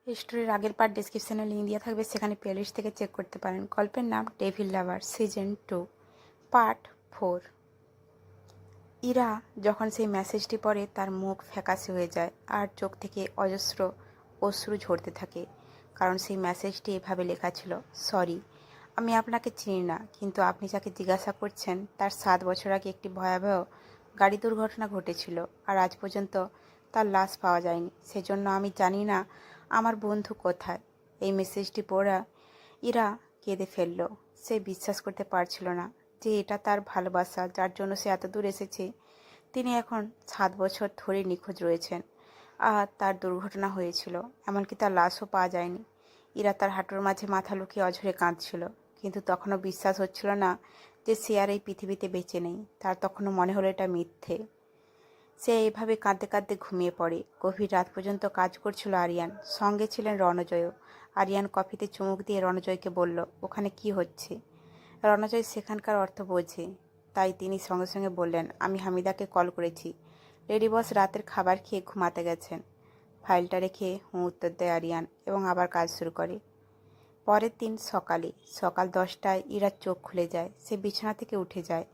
স্টোরির আগের পার্ট ডেসক্রিপশনে লিঙ্ক দেওয়া থাকবে, সেখানে প্লেলিস্ট থেকে চেক করতে পারেন। গল্পের নাম ডেভিল লাভার, সিজন 2, পার্ট 4। ইরা যখন সেই মেসেজটি পড়ে তার মুখ ফ্যাকাশে হয়ে যায় আর চোখ থেকে অজস্র অশ্রু ঝরতে থাকে, কারণ সেই মেসেজটি এভাবে লেখা ছিল: সরি, আমি আপনাকে চিনি না, কিন্তু আপনি যাকে জিজ্ঞাসা করছেন তার 7 বছর আগে একটি ভয়াবহ গাড়ি দুর্ঘটনা ঘটেছিল আর আজ পর্যন্ত তার লাশ পাওয়া যায়নি। সেজন্য আমি জানি না আমার বন্ধু কোথায়। এই মেসেজটি পড়া ইরা কেঁদে ফেলল। সে বিশ্বাস করতে পারছিল না যে এটা তার ভালোবাসা, যার জন্য সে এত দূর এসেছে, তিনি এখন 7 বছর ধরে নিখোঁজ রয়েছেন। আর তার দুর্ঘটনা হয়েছিল, এমনকি তার লাশও পাওয়া যায়নি। ইরা তার হাঁটুর মাঝে মাথা লুকিয়ে অঝরে কাঁদছিল, কিন্তু তখনও বিশ্বাস হচ্ছিল না যে সে আর এই পৃথিবীতে বেঁচে নেই। তার তখনও মনে হলো এটা মিথ্যে। সে এইভাবে কাঁদতে কাঁদতে ঘুমিয়ে পড়ে। গভীর রাত পর্যন্ত কাজ করছিল আরিয়ান, সঙ্গে ছিলেন রণজয়ও। আরিয়ান কফিতে চুমুক দিয়ে রণজয়কে বলল, ওখানে কি হচ্ছে? রণজয় সেখানকার অর্থ বোঝে, তাই তিনি সঙ্গে সঙ্গে বললেন, আমি হামিদাকে কল করেছি। লেডি বস রাতের খাবার খেয়ে ঘুমাতে গেছেন। ফাইলটা রেখে উত্তর দেয় আরিয়ান এবং আবার কাজ শুরু করে। পরের দিন সকাল 10টায় ইরার চোখ খুলে যায়। সে বিছানা থেকে উঠে যায়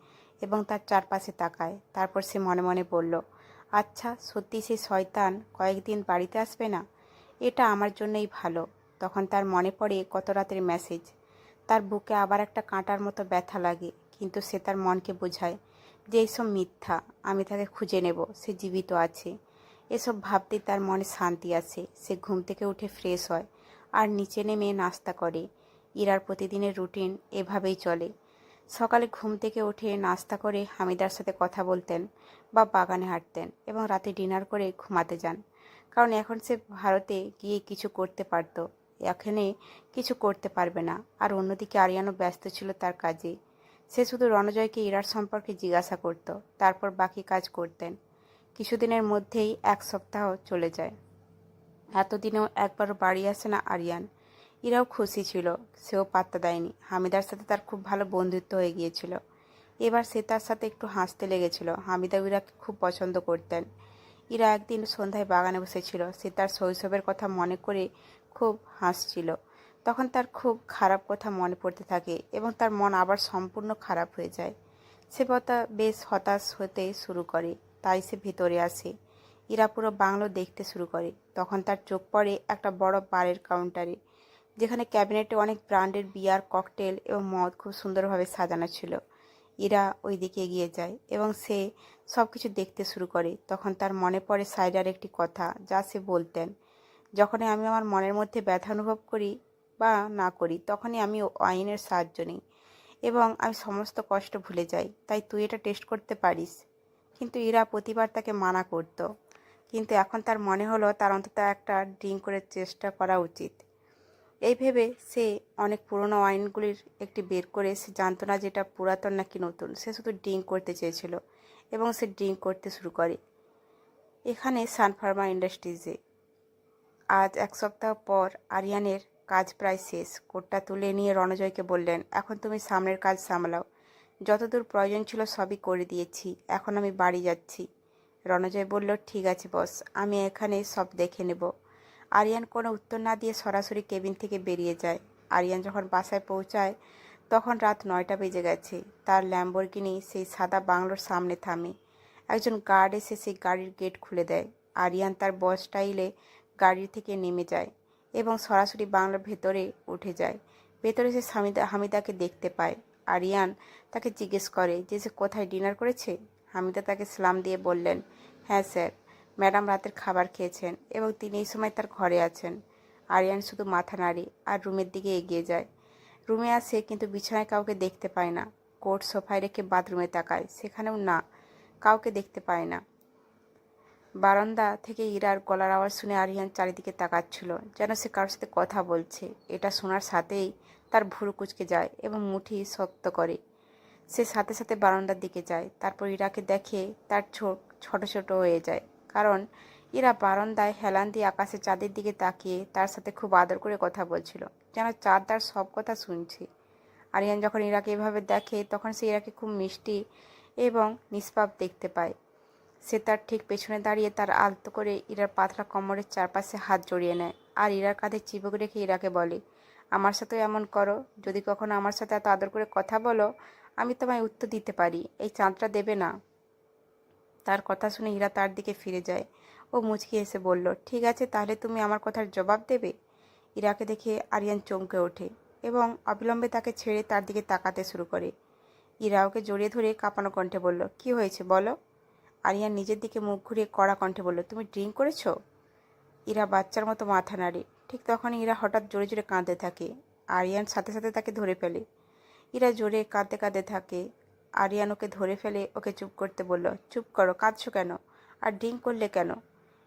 এবং তার চারপাশে তাকায়। তারপর সে মনে মনে বলল, আচ্ছা, সত্যি সেই শয়তান কয়েকদিন বাড়িতে আসবে না? এটা আমার জন্যই ভালো। তখন তার মনে পড়ে গত রাতের মেসেজ। তার বুকে আবার একটা কাঁটার মতো ব্যথা লাগে, কিন্তু সে তার মনকে বোঝায় যে এইসব মিথ্যা, আমি তাকে খুঁজে নেব, সে জীবিত আছে। এসব ভাবতেই তার মনে শান্তি আসে। সে ঘুম থেকে উঠে ফ্রেশ হয় আর নিচে নেমে নাস্তা করে। ইরার প্রতিদিনের রুটিন এভাবেই চলে। সকালে ঘুম থেকে উঠে নাস্তা করে হামিদার সাথে কথা বলতেন বা বাগানে হাঁটতেন এবং রাতে ডিনার করে ঘুমাতে যান, কারণ এখন সে ভারতে গিয়ে কিছু করতে পারত, এখানে কিছু করতে পারবে না। আর অন্যদিকে আরিয়ানও ব্যস্ত ছিল তার কাজে। সে শুধু রণজয়কে ইরার সম্পর্কে জিজ্ঞাসা করত, তারপর বাকি কাজ করতেন। কিছুদিনের মধ্যেই 1 সপ্তাহ চলে যায়। এতদিনেও একবারও বাড়ি আসে না আরিয়ান। ইরাও খুশি ছিল, সেও পাত্তা দেয়নি। হামিদার সাথে তার খুব ভালো বন্ধুত্ব হয়ে গিয়েছিল। এবার সে তার সাথে একটু হাসতে লেগেছিল। হামিদা ইরাকে খুব পছন্দ করতেন। ইরা একদিন সন্ধ্যায় বাগানে বসেছিল। সে তার শৈশবের কথা মনে করে খুব হাসছিল। তখন তার খুব খারাপ কথা মনে পড়তে থাকে এবং তার মন আবার সম্পূর্ণ খারাপ হয়ে যায়। সে বেশ হতাশ হতে শুরু করে, তাই সে ভেতরে আসে। ইরা পুরো বাংলো দেখতে শুরু করে। তখন তার চোখ পড়ে একটা বড় বারের কাউন্টারে, যেখানে ক্যাবিনেটে অনেক ব্র্যান্ডের বিয়ার, ককটেল এবং মদ খুব সুন্দরভাবে সাজানো ছিল। ইরা ওই দিকে এগিয়ে যায় এবং সে সব কিছু দেখতে শুরু করে। তখন তার মনে পড়ে সাইডার একটি কথা, যা সে বলতেন, যখনই আমি আমার মনের মধ্যে ব্যথা অনুভব করি বা না করি, তখনই আমি ওয়াইনের সাহায্য নিই এবং আমি সমস্ত কষ্ট ভুলে যাই। তাই তুই এটা টেস্ট করতে পারিস। কিন্তু ইরা প্রতিবার তাকে মানা করত, কিন্তু এখন তার মনে হলো তার অন্তত একটা ড্রিঙ্ক করে চেষ্টা করা উচিত। এই ভেবে সে অনেক পুরনো ওয়াইনগুলির একটি বের করে, সে জানতো না যেটা পুরাতন নাকি নতুন। সে শুধু ড্রিঙ্ক করতে চেয়েছিল এবং সে ড্রিঙ্ক করতে শুরু করে। এখানে সান ফার্মা ইন্ডাস্ট্রিজে আজ 1 সপ্তাহ পর আরিয়ানের কাজ প্রায় শেষ। কোটটা তুলে নিয়ে রণজয়কে বললেন, এখন তুমি সামনের কাজ সামলাও। যতদূর প্রয়োজন ছিল সবই করে দিয়েছি, এখন আমি বাড়ি যাচ্ছি। রণজয় বলল, ঠিক আছে বস, আমি এখানে সব দেখে নেব। আরিয়ান কোনো উত্তর না দিয়ে সরাসরি কেবিন থেকে বেরিয়ে যায়। আরিয়ান যখন বাসায় পৌঁছায় তখন রাত 9টা বেজে গেছে। তার ল্যাম্বরগিনি সেই সাদা বাংলোর সামনে থামে। একজন গার্ড এসে সেই গাড়ির গেট খুলে দেয়। আরিয়ান তার বস স্টাইলে গাড়ি থেকে নেমে যায় এবং সরাসরি বাংলোর ভেতরে উঠে যায়। ভেতরে সে হামিদাকে দেখতে পায়। আরিয়ান তাকে জিজ্ঞেস করে যে সে কোথায় ডিনার করেছে। হামিদা তাকে সালাম দিয়ে বললেন, হ্যাঁ স্যার, ম্যাডাম রাতের খাবার খেয়েছেন এবং তিনি এই সময় তার ঘরে আছেন। আরিয়ান শুধু মাথা নাড়ে আর রুমের দিকে এগিয়ে যায়। রুমে আসে কিন্তু বিছানায় কাউকে দেখতে পায় না। কোট সোফায় রেখে বাথরুমে তাকায়, সেখানেও না, কাউকে দেখতে পায় না। বারান্দা থেকে ইরার গলার আওয়াজ শুনে আরিয়ান চারিদিকে তাকাচ্ছিল, যেন সে কারোর সাথে কথা বলছে। এটা শোনার সাথেই তার ভুরু কুঁচকে যায় এবং মুঠি শক্ত করে। সে সাথে সাথে বারান্দার দিকে যায়। তারপর ইরাকে দেখে তার চোখ ছোট ছোট হয়ে যায়, কারণ ইরা বারান্দায় হেলান দিয়ে আকাশে চাঁদের দিকে তাকিয়ে তার সাথে খুব আদর করে কথা বলছিল, যেন চাঁদ তার সব কথা শুনছে। আরিয়ান যখন ইরাকে এভাবে দেখে তখন সে ইরাকে খুব মিষ্টি এবং নিষ্পাপ দেখতে পায়। সে তার ঠিক পেছনে দাঁড়িয়ে তার আলতো করে ইরার পাতলা কোমরের চারপাশে হাত জড়িয়ে নেয় আর ইরার কাঁধে চিবুক রেখে ইরাকে বলে, আমার সাথেও এমন করো, যদি কখনো আমার সাথে এত আদর করে কথা বলো আমি তোমায় উত্তর দিতে পারি, এই চাঁদটা দেবে না? তার কথা শুনে ইরা তার দিকে ফিরে যায়। ও মুচকি এসে বলল, ঠিক আছে, তাহলে তুমি আমার কথার জবাব দেবে? ইরাকে দেখে আরিয়ান চমকে ওঠে এবং অবিলম্বে তাকে ছেড়ে তার দিকে তাকাতে শুরু করে। ইরা ওকে জড়িয়ে ধরে কাঁপানো কণ্ঠে বলল, কি হয়েছে বলো? আরিয়ান নিজের দিকে মুখ ঘুরিয়ে কড়া কণ্ঠে বলল, তুমি ড্রিঙ্ক করেছো? ইরা বাচ্চার মতো মাথা নাড়ে। ঠিক তখনই ইরা হঠাৎ জোরে জোরে কাঁদতে থাকে। আরিয়ান সাথে সাথে তাকে ধরে ফেলে। ইরা জোরে কাঁদতে কাঁদতে থাকে। আরিয়ান ওকে ধরে ফেলে ওকে চুপ করতে বলল, চুপ করো, কাঁদছো কেন? আর ড্রিঙ্ক করলে কেন?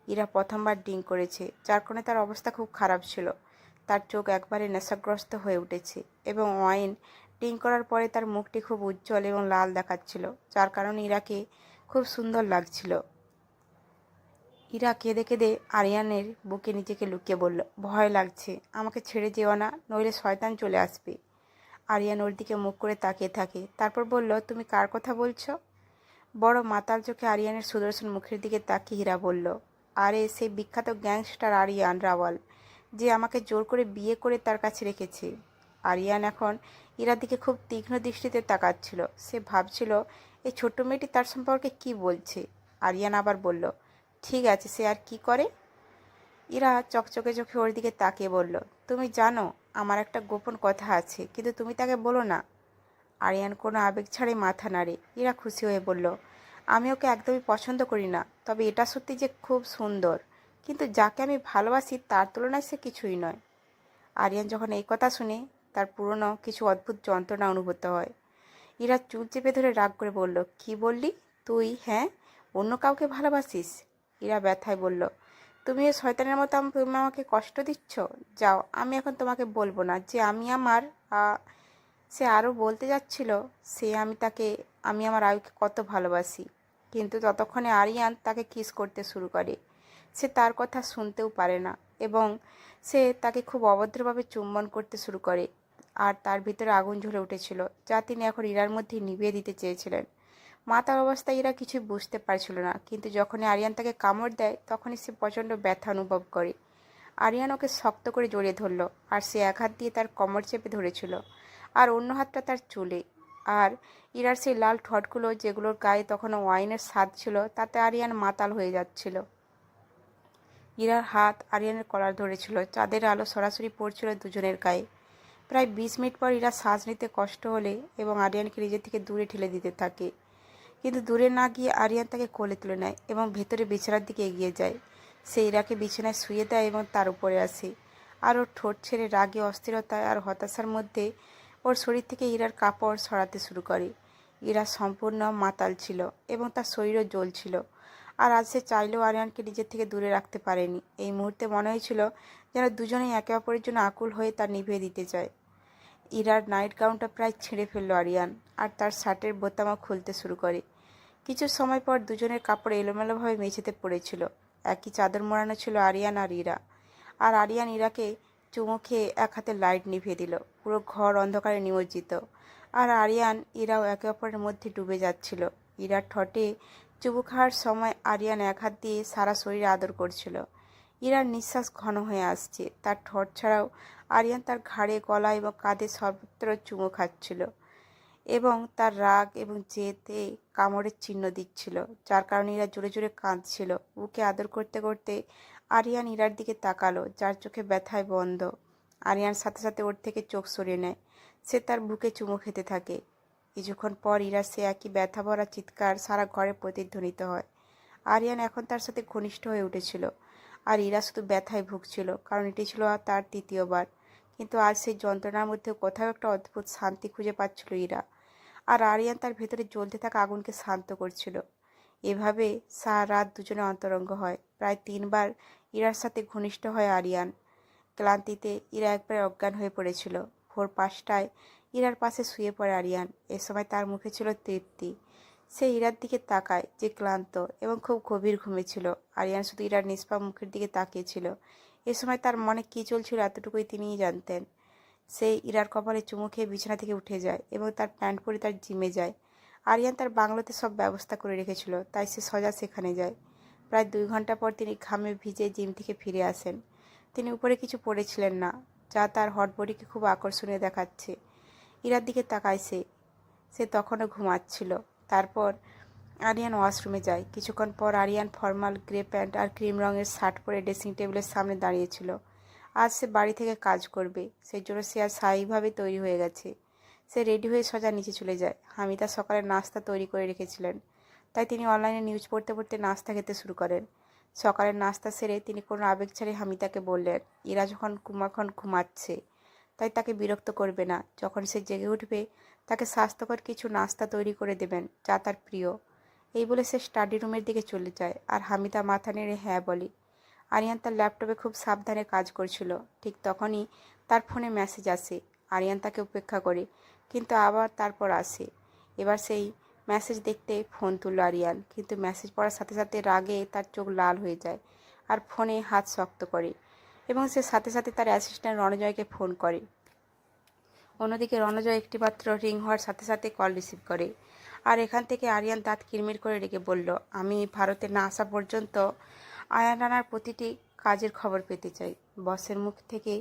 ইরা প্রথমবার ড্রিঙ্ক করেছে, যার কারণে তার অবস্থা খুব খারাপ ছিল। তার চোখ একবারে নেশাগ্রস্ত হয়ে উঠেছে এবং ওয়াইন ড্রিঙ্ক করার পরে তার মুখটি খুব উজ্জ্বল এবং লাল দেখাচ্ছিল, যার কারণে ইরাকে খুব সুন্দর লাগছিল। ইরা কেঁদে কেঁদে আরিয়ানের বুকে নিজেকে লুকিয়ে বলল, ভয় লাগছে, আমাকে ছেড়ে যেও না, নইলে শয়তান চলে আসবে। আরিয়ান ওর দিকে মুখ করে তাকিয়ে থাকে, তারপর বলল, তুমি কার কথা বলছো? বড় মাতাল চোখে আরিয়ানের সুদর্শন মুখের দিকে তাকিয়ে হীরা বলল, আরে সেই বিখ্যাত গ্যাংস্টার আরিয়ান রাওয়াল, যে আমাকে জোর করে বিয়ে করে তার কাছে রেখেছে। আরিয়ান এখন ইরার দিকে খুব তীক্ষ্ণ দৃষ্টিতে তাকাচ্ছিল। সে ভাবছিল এই ছোট্ট মেয়েটি তার সম্পর্কে কি বলছে। আরিয়ান আবার বলল, ঠিক আছে, সে আর কি করে? ইরা চকচকে চোখে ওর দিকে তাকিয়ে বলল, তুমি জানো আমার একটা গোপন কথা আছে, কিন্তু তুমি তাকে বলো না। আরিয়ান কোনো আবেগ ছাড়াই মাথা নাড়ে। ইরা খুশি হয়ে বলল, আমি ওকে একদমই পছন্দ করি না, তবে এটা সত্যি যে খুব সুন্দর, কিন্তু যাকে আমি ভালোবাসি তার তুলনায় সে কিছুই নয়। আরিয়ান যখন এই কথা শুনে তার পুরনো কিছু অদ্ভুত যন্ত্রণা অনুভূত হয়। ইরা চুল চেপে ধরে রাগ করে বলল, কি বললি তুই? হ্যাঁ, অন্য কাউকে ভালোবাসিস? ইরা ব্যথায় বলল, তুমি এ শয়তানের মতো তুমি আমাকে কষ্ট দিচ্ছ। যাও, আমি এখন তোমাকে বলবো না যে আমি আমার সে আরও বলতে যাচ্ছিল আমি আমার আয়ুকে কত ভালোবাসি, কিন্তু ততক্ষণে আরিয়ান তাকে কিস করতে শুরু করে। সে তার কথা শুনতেও পারে না এবং সে তাকে খুব অভদ্রভাবে চুম্বন করতে শুরু করে। আর তার ভিতরে আগুন জ্বলে উঠেছিল, যা তিনি এখন ইরার মধ্যে নিভিয়ে দিতে চেয়েছিলেন। মাতার অবস্থায় ইরা কিছুই বুঝতে পারছিল না, কিন্তু যখনই আরিয়ান তাকে কামড় দেয় তখনই সে প্রচণ্ড ব্যথা অনুভব করে। আরিয়ান ওকে শক্ত করে জড়িয়ে ধরল, আর সে এক হাত দিয়ে তার কোমর চেপে ধরেছিল আর অন্য হাতটা তার চুলে। আর ইরার সেই লাল ঠোঁটগুলো, যেগুলোর গায়ে তখনও ওয়াইনের স্বাদ ছিল, তাতে আরিয়ান মাতাল হয়ে যাচ্ছিল। ইরার হাত আরিয়ানের কলার ধরেছিল। চাঁদের আলো সরাসরি পড়ছিল দুজনের গায়ে। প্রায় 20 মিনিট পর ইরা শ্বাস নিতে কষ্ট হলে এবং আরিয়ানকে নিজের থেকে দূরে ঠেলে দিতে থাকে, কিন্তু দূরে না গিয়ে আরিয়ান তাকে কোলে তুলে নেয় এবং ভেতরে বিছানার দিকে এগিয়ে যায়। সে ইরাকে বিছানায় শুয়ে দেয় এবং তার উপরে আসে। আর ওর ঠোঁট ছেড়ে রাগে, অস্থিরতায় আর হতাশার মধ্যে ওর শরীর থেকে ইরার কাপড় সরাতে শুরু করে। ইরা সম্পূর্ণ মাতাল ছিল এবং তার শরীরও জ্বলছিল। আর আজ সে চাইলেও আরিয়ানকে নিজের থেকে দূরে রাখতে পারেনি। এই মুহূর্তে মনে হয়েছিল যেন দুজনেই একে অপরের জন্য আকুল হয়ে তা নিভিয়ে দিতে চায়। ইরার নাইট গাউনটা প্রায় ছিঁড়ে ফেলল আরিয়ান, আর তার শার্টের বোতামও খুলতে শুরু করে। কিছু সময় পর দুজনের কাপড় এলোমেলোভাবে মেঝেতে পড়েছিল। একই চাদর মোড়ানো ছিল আরিয়ান আর ইরা। আর আরিয়ান ইরাকে চুমু খেয়ে এক হাতে লাইট নিভিয়ে দিল। পুরো ঘর অন্ধকারে নিমজ্জিত। আর আরিয়ান ইরাও একে অপরের মধ্যে ডুবে যাচ্ছিল। ইরার ঠোঁটে চুমু খাওয়ার সময় আরিয়ান এক হাত দিয়ে সারা শরীরে আদর করছিল। ইরার নিঃশ্বাস ঘন হয়ে আসছে। তার ঠোঁট ছাড়াও আরিয়ান তার ঘাড়ে, গলা এবং কাঁধে সর্বত্র চুমু খাচ্ছিল এবং তার রাগ এবং জেদে কামড়ের চিহ্ন দিচ্ছিল, যার কারণে ইরা জোরে জোরে কাঁদছিল। বুকে আদর করতে করতে আরিয়ান ইরার দিকে তাকালো, যার চোখে ব্যথায় বন্ধ। আরিয়ান সাথে সাথে ওর থেকে চোখ সরিয়ে নেয়। সে তার বুকে চুমু খেতে থাকে। কিছুক্ষণ পর ইরার সে একই ব্যথা ভরা চিৎকার সারা ঘরে প্রতিধ্বনিত হয়। আরিয়ান এখন তার সাথে ঘনিষ্ঠ হয়ে উঠেছিল, আর ইরা শুধু ব্যথায় ভুগছিল, কারণ এটি ছিল তার তৃতীয়বার। কিন্তু আজ সেই যন্ত্রণার মধ্যে কোথাও একটা অদ্ভুত শান্তি খুঁজে পাচ্ছিল ইরা। আর আরিয়ান তার ভেতরে জ্বলতে থাকা আগুনকে শান্ত করছিল। এভাবে সারা রাত দুজনে অন্তরঙ্গ হয়। প্রায় 3বার ইরার সাথে ঘনিষ্ঠ হয় আরিয়ান। ক্লান্তিতে ইরা একবার অজ্ঞান হয়ে পড়েছিল। ভোর 5টায় ইরার পাশে শুয়ে পড়ে আরিয়ান। এ সময় তার মুখে ছিল তৃপ্তি। সে ইরার দিকে তাকায়, যে ক্লান্ত এবং খুব গভীর ঘুমেছিল। আরিয়ান শুধু ইরার নিষ্পাপ মুখের দিকে তাকিয়েছিল। এ সময় তার মনে কী চলছিল এতটুকুই তিনিই জানতেন। সে ইরার কপালে চুমু খেয়ে বিছানা থেকে উঠে যায় এবং তার প্যান্ট পরে তার জিমে যায়। আরিয়ান তার বাংলোতে সব ব্যবস্থা করে রেখেছিল, তাই সে সোজা সেখানে যায়। প্রায় 2 ঘন্টা পর তিনি ঘামে ভিজে জিম থেকে ফিরে আসেন। তিনি উপরে কিছু পরেছিলেন না, যা তার হট বডিকে খুব আকর্ষণীয় দেখাচ্ছে। ইরার দিকে তাকাইছে, সে তখনও ঘুমাচ্ছিল। তারপর আরিয়ান ওয়াশরুমে যায়। কিছুক্ষণ পর আরিয়ান ফর্মাল গ্রে প্যান্ট আর ক্রিম রঙের শার্ট পরে ড্রেসিং টেবিলের সামনে দাঁড়িয়েছিল। আজ সে বাড়ি থেকে কাজ করবে, সেই জন্য সে আর স্বাভাবিকভাবে তৈরি হয়ে গেছে। সে রেডি হয়ে সোজা নিচে চলে যায়। হামিদা সকালে নাস্তা তৈরি করে রেখেছিলেন, তাই তিনি অনলাইনে নিউজ পড়তে পড়তে নাস্তা খেতে শুরু করেন। সকালের নাস্তা সেরে তিনি কোনো আবেগ ছাড়াই হামিদাকে বললেন, ইরা যখন ঘুমাচ্ছে তাই তাকে বিরক্ত করবে না। যখন সে জেগে উঠবে তাকে স্বাস্থ্যকর কিছু নাস্তা তৈরি করে দেবেন, যা তার প্রিয়। এই বলে সে স্টাডি রুমের দিকে চলে যায়, আর হামিদা মাথা নেড়ে হ্যাঁ বলে। আরিয়ান তার ল্যাপটপে খুব সাবধানে কাজ করছিল। ঠিক তখনই তার ফোনে মেসেজ আসে। আরিয়ান তাকে উপেক্ষা করে, কিন্তু আবার তারপর আসে। এবার সেই মেসেজ দেখতে ফোন তুলল আরিয়ান, কিন্তু মেসেজ পড়ার সাথে সাথে রাগে তার চোখ লাল হয়ে যায় আর ফোনে হাত শক্ত করে, এবং সে সাথে সাথে তার অ্যাসিস্ট্যান্ট রণজয়কে ফোন করে। অন্যদিকে রণজয় একটিমাত্র রিং হওয়ার সাথে সাথে কল রিসিভ করে। আর এখান থেকে আরিয়ান দাঁত কিরমির করে রেখে বলল, আমি ভারতে না আসা পর্যন্ত আয়ান রানার প্রতিটি কাজের খবর পেতে চাই। বসের মুখ থেকে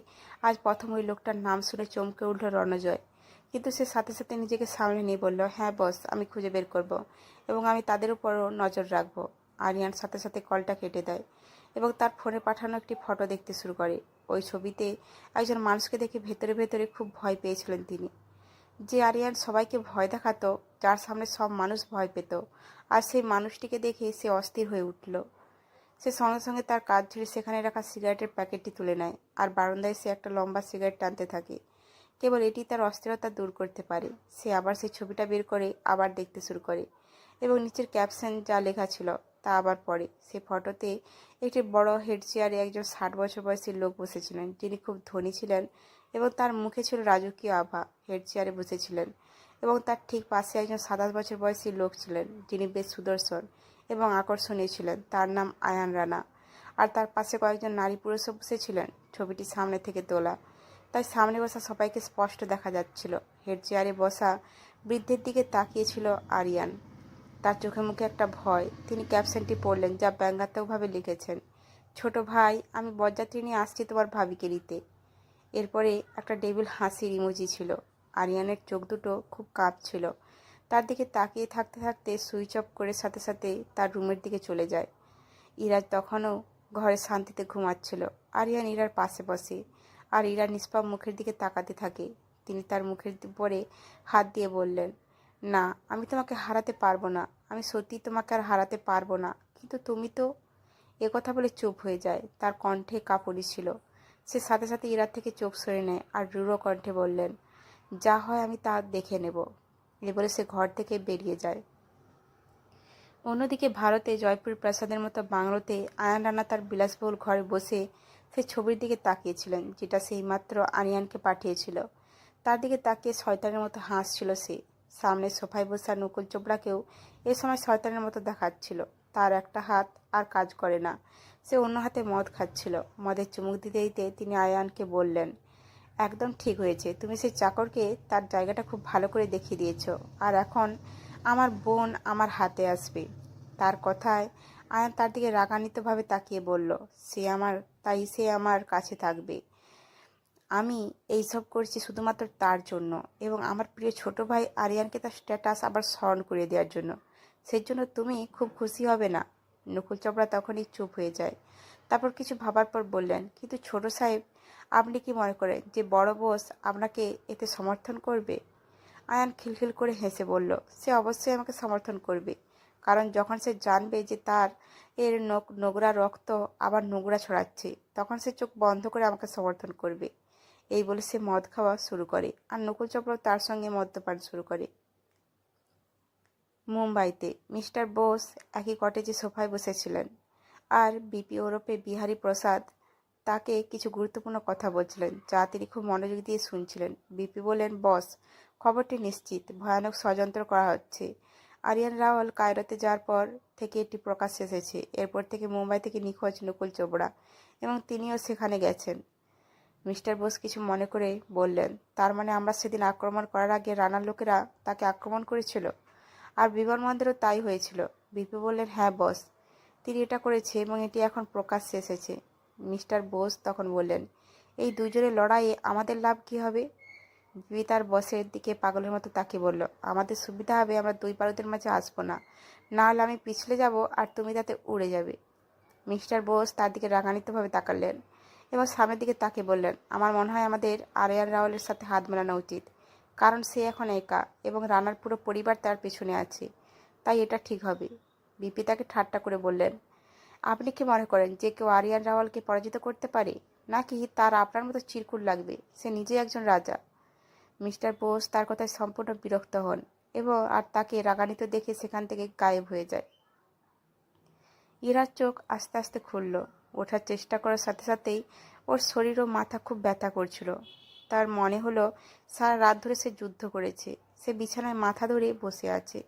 আজ প্রথম ওই লোকটার নাম শুনে চমকে উঠল রণজয়, কিন্তু সে সাথে সাথে নিজেকে সামলে নিয়ে বলল, হ্যাঁ বস, আমি খুঁজে বের করব এবং আমি তাদের উপরও নজর রাখব। আরিয়ান সাথে সাথে কলটা কেটে দেয় এবং তার ফোনে পাঠানো একটি ফটো দেখতে শুরু করে। ওই ছবিতে একজন মানুষকে দেখে ভেতরে ভেতরে খুব ভয় পেয়েছিলেন তিনি। যে আরিয়ান সবাইকে ভয় দেখাতো, যার সামনে সব মানুষ ভয় পেত, আর সেই মানুষটিকে দেখে সে অস্থির হয়ে উঠল। সে সঙ্গে সঙ্গে তার কাজ ছেড়ে সেখানে রাখা সিগারেটের প্যাকেটটি তুলে নেয়, আর বারান্দায় সে একটা লম্বা সিগারেট টানতে থাকে। কেবল এটি তার অস্থিরতা দূর করতে পারে। সে আবার সেই ছবিটা বের করে আবার দেখতে শুরু করে এবং নিচের ক্যাপশন যা লেখা ছিল তা আবার পড়ে। সে ফটোতে একটি বড় হেড চেয়ারে একজন 60 বছর বয়সী লোক বসেছিলেন, যিনি খুব ধনী ছিলেন এবং তার মুখে ছিল রাজকীয় আভা। হেড চেয়ারে বসেছিলেন এবং তার ঠিক পাশে একজন 27 বছর বয়সী লোক ছিলেন, যিনি বেশ সুদর্শন এবং আকর্ষণীয় ছিলেন। তার নাম আয়ান রানা। আর তার পাশে কয়েকজন নারী পুরুষও বসেছিলেন। ছবিটি সামনে থেকে তোলা, তাই সামনে বসা সবাইকে স্পষ্ট দেখা যাচ্ছিল। হেড চেয়ারে বসা বৃদ্ধের দিকে তাকিয়েছিল আরিয়ান, তার চোখে মুখে একটা ভয়। তিনি ক্যাপশনটি পড়লেন, যা ব্যঙ্গাত্মকভাবে লিখেছেন, ছোট ভাই, আমি বরযাত্রী নিয়ে আসছি তোমার ভাবিকে নিতে। এরপরে একটা ডেভিল হাসির ইমোজি ছিল। আরিয়ানের চোখ দুটো খুব কাঁপছিল। তার দিকে তাকিয়ে থাকতে থাকতে সুইচ অফ করে সাথে সাথে তার রুমের দিকে চলে যায়। ইরা তখনও ঘরে শান্তিতে ঘুমাচ্ছিল। আরিয়ান ইরার পাশে বসে আর ইরার নিষ্পাপ মুখের দিকে তাকাতে থাকে। তিনি তার মুখের উপরে হাত দিয়ে বললেন, না, আমি তোমাকে হারাতে পারবো না। আমি সত্যি তোমাকে আর হারাতে পারবো না। কিন্তু তুমি তো। একথা বলে চুপ হয়ে যায়। তার কণ্ঠে কাঁপুনি ছিল। সে সাথে সাথে ইরার থেকে চোখ সরে নেয় আর রূঢ় কণ্ঠে বললেন, যা হয় আমি তা দেখে নেব। এ বলে সে ঘর থেকে বেরিয়ে যায়। অন্যদিকে ভারতে জয়পুর প্রাসাদের মতো বাংলোতে আয়ান রানা তার বিলাসবহুল ঘরে বসে সে ছবির দিকে তাকিয়েছিলেন, যেটা সেই মাত্র আরিয়ানকে পাঠিয়েছিল। তার দিকে তাকিয়ে শয়তানের মতো হাসছিল সে। সামনে সোফায় বসা নকুল চোপড়াকেও এ সময় শয়তানের মতো দেখাচ্ছিল। তার একটা হাত আর কাজ করে না, সে অন্য হাতে মদ খাচ্ছিল। মদের চুমুক দিতে দিতে তিনি আয়ানকে বললেন, একদম ঠিক হয়েছে, তুমি সেই চাকরকে তার জায়গাটা খুব ভালো করে দেখিয়ে দিয়েছ। আর এখন আমার বোন আমার হাতে আসবে। তার কথায় আয়ান তার দিকে রাগান্বিতভাবে তাকিয়ে বলল, সে আমার কাছে থাকবে। আমি এইসব করছি শুধুমাত্র তার জন্য এবং আমার প্রিয় ছোট ভাই আরিয়ানকে তার স্ট্যাটাস আবার স্মরণ করে দেওয়ার জন্য। সেই জন্য তুমি খুব খুশি হবে না? নকুল চোপড়া তখনই চুপ হয়ে যায়। তারপর কিছু ভাবার পর বললেন, কিন্তু ছোট সাহেব, আপনি কি মনে করেন যে বড় বস আপনাকে এতে সমর্থন করবে? আয়ান খিলখিল করে হেসে বলল, সে অবশ্যই আমাকে সমর্থন করবে, কারণ যখন সে জানবে যে তার নোংরা রক্ত আবার নোংরা ছড়াচ্ছে, তখন সে চোখ বন্ধ করে আমাকে সমর্থন করবে। এই বলে সে মদ খাওয়া শুরু করে, আর নকুল চোপড়াও তার সঙ্গে মদ্যপান শুরু করে। মুম্বাইতে মিস্টার বোস একই কটেজে সোফায় বসেছিলেন, আর বিপি ওরফে বিহারী প্রসাদ তাকে কিছু গুরুত্বপূর্ণ কথা বলছিলেন, যা তিনি খুব মনোযোগ দিয়ে শুনছিলেন। বিপি বললেন, বস, খবরটি নিশ্চিত, ভয়ানক ষড়যন্ত্র করা হচ্ছে। আরিয়ান রাওয়াল কায়রোতে যাওয়ার পর থেকে এটি প্রকাশ্যে এসেছে। এরপর থেকে মুম্বাই থেকে নিখোঁজ নকুল চোপড়া, এবং তিনিও সেখানে গেছেন। মিস্টার বোস কিছু মনে করে বললেন, তার মানে আমরা সেদিন আক্রমণ করার আগে রানার লোকেরা তাকে আক্রমণ করেছিল, আর বিমানবন্দরেও তাই হয়েছিল। বিপি বললেন, হ্যাঁ বস, তিনি এটা করেছে এবং এটি এখন প্রকাশ্যে এসেছে। মিস্টার বোস তখন বললেন, এই দুজনের লড়াইয়ে আমাদের লাভ কি হবে? বিবি তার বসের দিকে পাগলের মতো তাকিয়ে বলল, আমাদের সুবিধা হবে, আমরা দুই বারুদের মাঝে আসবো না, না হলে আমি পিছলে যাব আর তুমি তাতে উড়ে যাবে। মিস্টার বোস তার দিকে রাগান্বিতভাবে তাকালেন এবং সামনের দিকে তাকিয়ে বললেন, আমার মনে হয় আমাদের আরিয়ান রাওয়ালের সাথে হাত মেলানো উচিত, কারণ সে এখন একা এবং রানার পুরো পরিবার তার পেছনে আছে, তাই এটা ঠিক হবে। বিপি তাকে ঠাট্টা করে বললেন, আপনি কি মনে করেন যে কেউ আরিয়ান রাওয়ালকে পরাজিত করতে পারে, নাকি তার আপনার মতো চিরকুট লাগবে? সে নিজেই একজন রাজা। মিস্টার বোস তার কথায় সম্পূর্ণ বিরক্ত হন এবং আর তাকে রাগান্বিত দেখে সেখান থেকে গায়েব হয়ে যায়। ইরার চোখ আস্তে আস্তে খুলল। ওঠার চেষ্টা করার সাথে সাথেই ওর শরীর ও মাথা খুব ব্যথা করছিল। তার মনে হলো সারা রাত ধরে সে যুদ্ধ করেছে। সে বিছানায় মাথা ধরে বসে আছে,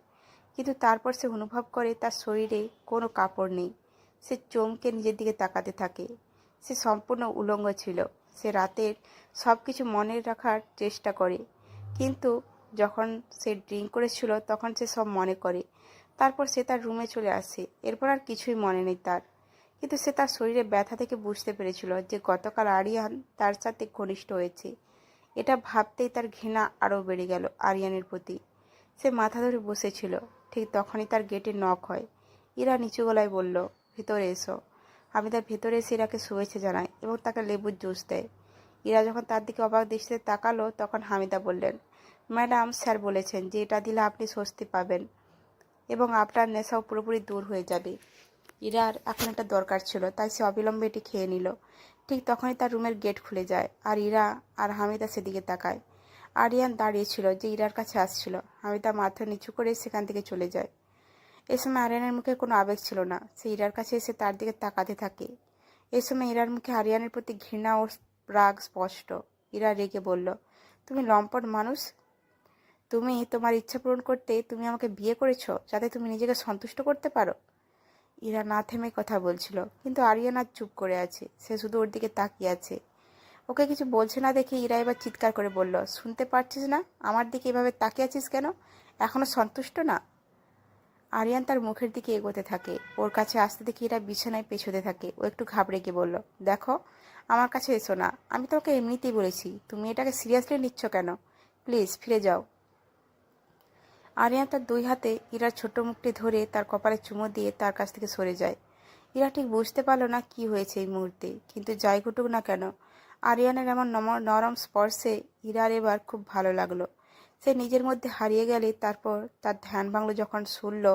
কিন্তু তারপর সে অনুভব করে তার শরীরে কোনো কাপড় নেই। সে চমকে নিজের দিকে তাকাতে থাকে। সে সম্পূর্ণ উলঙ্গ ছিল। সে রাতের সব কিছু মনে রাখার চেষ্টা করে, কিন্তু যখন সে ড্রিঙ্ক করেছিল তখন সে সব মনে করে। তারপর সে তার রুমে চলে আসে। এরপর আর কিছুই মনে নেই তার। কিন্তু সে তার শরীরে ব্যথা থেকে বুঝতে পেরেছিল যে গতকাল আরিয়ান তার সাথে ঘনিষ্ঠ হয়েছে। এটা ভাবতেই তার ঘৃণা আরও বেড়ে গেল আরিয়ানের প্রতি। সে মাথা ধরে বসেছিল। ঠিক তখনই তার গেটে নক হয়। ইরা নিচু গলায় বলল, ভেতরে এসো। আমি তার ভেতরে এসে ইরাকে শুভেচ্ছা জানাই এবং তাকে লেবুর জুস দেয়। ইরা যখন তার দিকে অবাক দৃষ্টিতে তাকালো তখন হামিদা বললেন, ম্যাডাম, স্যার বলেছেন যে এটা দিলে আপনি স্বস্তি পাবেন এবং আপনার নেশাও পুরোপুরি দূর হয়ে যাবে। ইরার এখন একটা দরকার ছিল, তাই সে অবিলম্বে এটি খেয়ে নিল। ঠিক তখনই তার রুমের গেট খুলে যায় আর ইরা আর হামিদা সেদিকে তাকায়। আরিয়ান দাঁড়িয়েছিল যে ইরার কাছে আসছিল। হামিদা মাথা নিচু করে সেখান থেকে চলে যায়। এ সময় আরিয়ানের মুখে কোনো আবেগ ছিল না। সে ইরার কাছে এসে তার দিকে তাকাতে থাকে। এ সময় ইরার মুখে আরিয়ানের প্রতি ঘৃণা ও রাগ স্পষ্ট। ইরা রেগে বলল, তুমি লম্পট মানুষ। তুমি তোমার ইচ্ছা পূরণ করতে তুমি আমাকে বিয়ে করেছো যাতে তুমি নিজেকে সন্তুষ্ট করতে পারো। ইরা না থেমে কথা বলছিল, কিন্তু আরিয়ান আজ চুপ করে আছে। সে শুধু ওর দিকে তাকিয়ে আছে। ওকে কিছু বলছে না দেখে ইরা এবার চিৎকার করে বলল, শুনতে পারছিস না? আমার দিকে এভাবে তাকিয়ে আছিস কেন? এখনো সন্তুষ্ট না? আরিয়ান তার মুখের দিকে এগোতে থাকে। ওর কাছে আসতে দেখে ইরা বিছানায় পেছোতে থাকে। ও একটু ঘাবড়ে গিয়ে বলল, দেখো, আমার কাছে এসো না। আমি তোমাকে এমনিতেই বলেছি। তুমি এটাকে সিরিয়াসলি নিচ্ছ কেন? প্লিজ ফিরে যাও। আরিয়ান তার দুই হাতে ইরার ছোট্ট মুখটি ধরে তার কপালে চুমো দিয়ে তার কাছ থেকে সরে যায়। ইরা ঠিক বুঝতে পারল না কি হয়েছে এই মুহূর্তে, কিন্তু যাই ঘটুক না কেন, আরিয়ানের এমন নরম স্পর্শে ইরার এবার খুব ভালো লাগলো। সে নিজের মধ্যে হারিয়ে গেলে তারপর তার ধ্যান ভাঙল যখন শুনল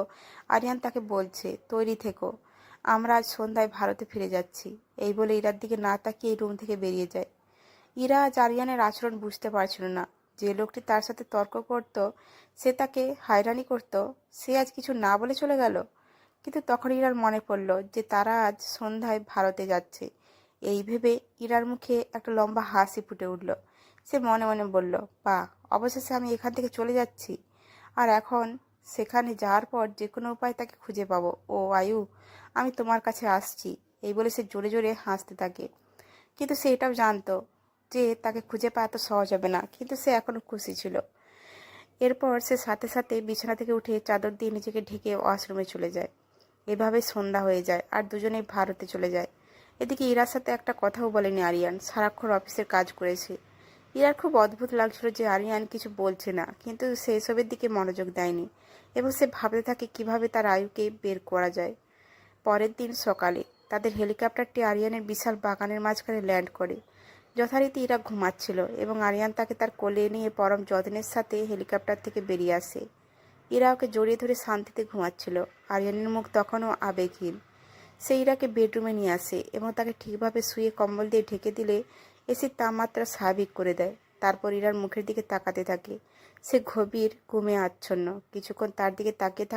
আরিয়ান তাকে বলছে, তৈরি থেকো, আমরা আজ সন্ধ্যায় ভারতে ফিরে যাচ্ছি। এই বলে ইরার দিকে না তাকিয়ে রুম থেকে বেরিয়ে যায়। ইরা আজ আরিয়ানের আচরণ বুঝতে পারছিল না। যে লোকটি তার সাথে তর্ক করত, সে তাকে হয়রানি করত, সে আজ কিছু না বলে চলে গেল। কিন্তু তখন ইরার মনে পড়ল যে তারা আজ সন্ধ্যায় ভারতে যাচ্ছে। এই ভেবে ইরার মুখে একটা লম্বা হাসি ফুটে উঠল। সে মনে মনে বলল, বাহ, অবশেষে আমি এখান থেকে চলে যাচ্ছি, আর এখন সেখানে যাওয়ার পর যে কোনো উপায় তাকে খুঁজে পাবো। ও আয়ু, আমি তোমার কাছে আসছি। এই বলে সে জোরে জোরে হাসতে থাকে। কিন্তু সে এটাও জানতো যে তাকে খুঁজে পাওয়া এত সহজ হবে না, কিন্তু সে এখনো খুশি ছিল। এরপর সে সাথে সাথে বিছানা থেকে উঠে চাদর দিয়ে নিজেকে ঢেকে ওয়াশরুমে চলে যায়। এভাবে সন্ধ্যা হয়ে যায় আর দুজনেই ভারতে চলে যায়। এদিকে ইরার সাথে একটা কথাও বলেনি আরিয়ান। সারাক্ষণ অফিসের কাজ করেছে। ইরার খুব অদ্ভুত লাগছিল যে আরিয়ান কিছু বলছে না, কিন্তু সে এসবের দিকে মনোযোগ দেয়নি এবং সে ভাবতে থাকে কিভাবে তার আয়ুকে বের করা যায়। পরের দিন সকালে তাদের হেলিকপ্টারটি আরিয়ানের বিশাল বাগানের মাঝখানে ল্যান্ড করে। যথারীতি ইরা ঘুমাচ্ছিল এবং আরিয়ান তাকে তার কোলে নিয়ে পরম যত্নের সাথে হেলিকপ্টার থেকে বেরিয়ে আসে। ইরা ওকে জড়িয়ে ধরে শান্তিতে ঘুমাচ্ছিল। আরিয়ানের মুখ তখনও আবেগহীন। সে ইরাকে বেডরুমে নিয়ে আসে এবং তাকে ঠিকভাবে শুয়ে কম্বল দিয়ে ঢেকে দিলে এসির তাপমাত্রা স্বাভাবিক করে দেয়। তারপর ইরার মুখের দিকে তাকাতে থাকে। সে গভীর ঘুমে আচ্ছন্ন। কিছুক্ষণ তার দিকে তাকিয়ে